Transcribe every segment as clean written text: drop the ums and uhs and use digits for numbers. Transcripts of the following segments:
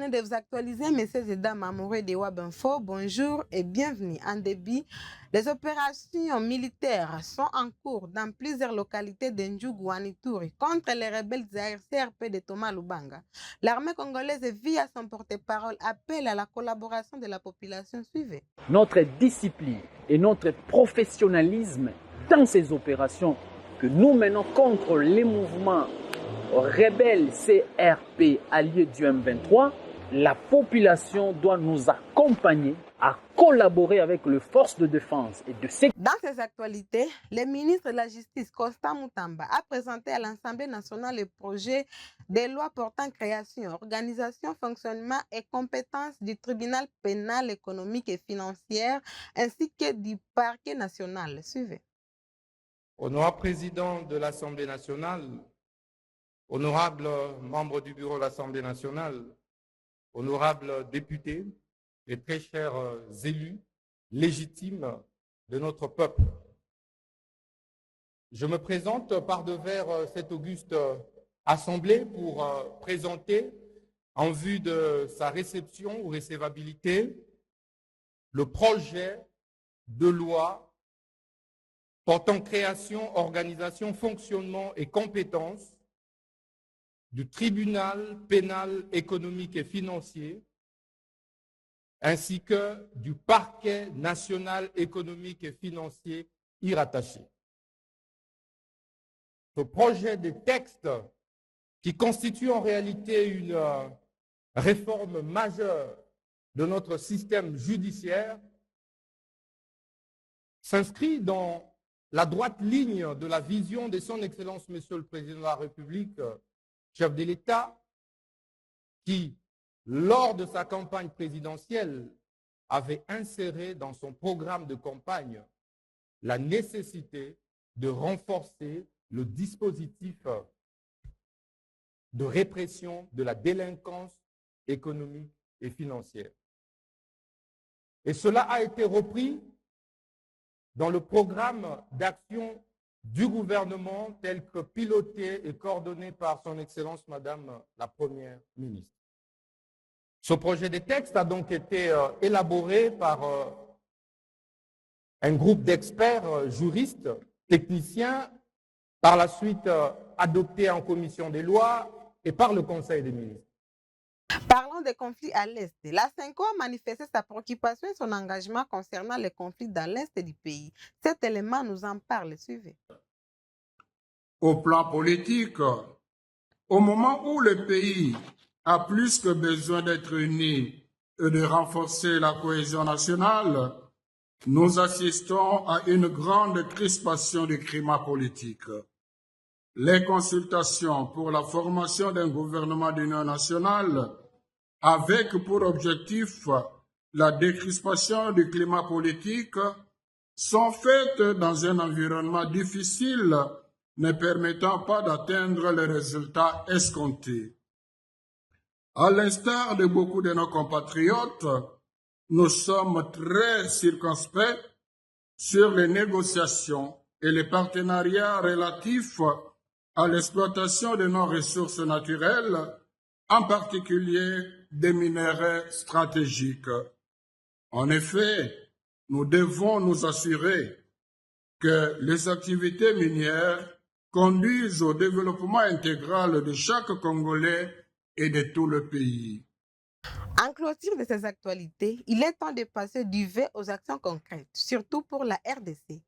venez de vous actualiser, messieurs et dames amoureux de Web Info. Bonjour et bienvenue. En début, les opérations militaires sont en cours dans plusieurs localités de Ndjougou en Ituri contre les rebelles CRP de Thomas Lubanga. L'armée congolaise, via son porte-parole, appelle à la collaboration de la population. Suivez. Notre discipline et notre professionnalisme dans ces opérations que nous menons contre les mouvements rebelles CRP alliés du M23, la population doit nous accompagner à collaborer avec les forces de défense et de sécurité. Dans ces actualités, le ministre de la Justice, Constant Mutamba, a présenté à l'Assemblée nationale le projet de loi portant création, organisation, fonctionnement et compétences du tribunal pénal économique et financier ainsi que du parquet national. Suivez. Honorable président de l'Assemblée nationale, honorables membres du bureau de l'Assemblée nationale, honorables députés et très chers élus légitimes de notre peuple. Je me présente par devers cette auguste Assemblée pour présenter, en vue de sa réception ou recevabilité, le projet de loi portant création, organisation, fonctionnement et compétences du tribunal pénal économique et financier, ainsi que du parquet national économique et financier y rattaché. Ce projet de texte, qui constitue en réalité une réforme majeure de notre système judiciaire, s'inscrit dans la droite ligne de la vision de son Excellence, Monsieur le Président de la République, chef de l'État, qui, lors de sa campagne présidentielle, avait inséré dans son programme de campagne la nécessité de renforcer le dispositif de répression de la délinquance économique et financière. Et cela a été repris dans le programme d'action du gouvernement tel que piloté et coordonné par son Excellence Madame la Première ministre. Ce projet de texte a donc été élaboré par un groupe d'experts, juristes, techniciens, par la suite adopté en commission des lois et par le Conseil des ministres. Parlons des conflits à l'Est. La CENCO a manifesté sa préoccupation et son engagement concernant les conflits dans l'Est du pays. Cet élément nous en parle. Suivez. Au plan politique, au moment où le pays a plus que besoin d'être uni et de renforcer la cohésion nationale, nous assistons à une grande crispation du climat politique. Les consultations pour la formation d'un gouvernement d'union nationale avec pour objectif la décrispation du climat politique sont faites dans un environnement difficile ne permettant pas d'atteindre les résultats escomptés. À l'instar de beaucoup de nos compatriotes, nous sommes très circonspects sur les négociations et les partenariats relatifs à l'exploitation de nos ressources naturelles, en particulier des minerais stratégiques. En effet, nous devons nous assurer que les activités minières conduisent au développement intégral de chaque Congolais et de tout le pays. En clôture de ces actualités, il est temps de passer du V aux actions concrètes, surtout pour la RDC.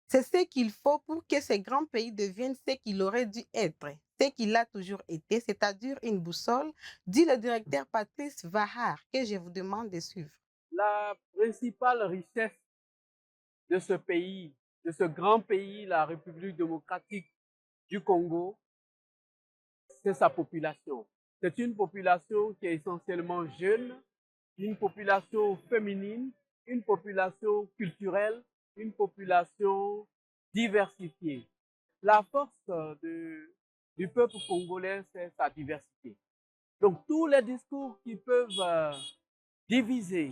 C'est ce qu'il faut pour que ce grand pays devienne ce qu'il aurait dû être, ce qu'il a toujours été, c'est-à-dire une boussole, dit le directeur Patrice Vahar, que je vous demande de suivre. La principale richesse de ce pays, de ce grand pays, la République démocratique du Congo, c'est sa population. C'est une population qui est essentiellement jeune, une population féminine, une population culturelle, une population diversifiée. La force du peuple congolais, c'est sa diversité. Donc tous les discours qui peuvent diviser,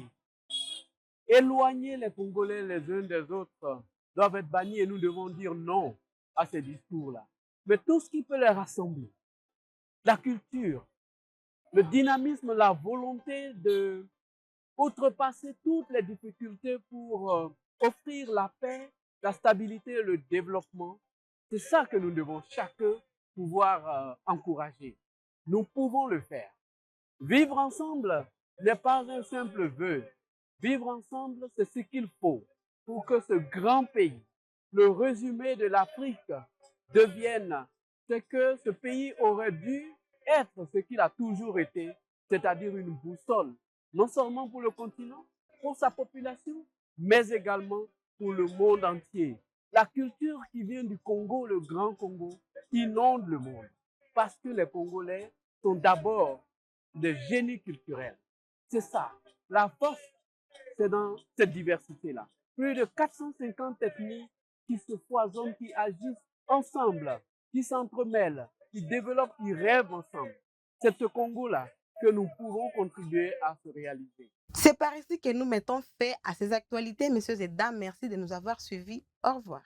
éloigner les Congolais les uns des autres doivent être bannis et nous devons dire non à ces discours-là. Mais tout ce qui peut les rassembler, la culture, le dynamisme, la volonté de outrepasser toutes les difficultés pour offrir la paix, la stabilité et le développement. C'est ça que nous devons chacun pouvoir encourager. Nous pouvons le faire. Vivre ensemble n'est pas un simple vœu. Vivre ensemble, c'est ce qu'il faut pour que ce grand pays, le résumé de l'Afrique, devienne ce que ce pays aurait dû être, ce qu'il a toujours été, c'est-à-dire une boussole, non seulement pour le continent, pour sa population, mais également pour le monde entier. La culture qui vient du Congo, le Grand Congo, inonde le monde, parce que les Congolais sont d'abord des génies culturels. C'est ça. La force, c'est dans cette diversité-là. Plus de 450 ethnies qui se foisonnent, qui agissent ensemble, qui s'entremêlent, qui développent, qui rêvent ensemble. C'est ce Congo-là que nous pouvons contribuer à se réaliser. C'est par ici que nous mettons fin à ces actualités, messieurs et dames. Merci de nous avoir suivis. Au revoir.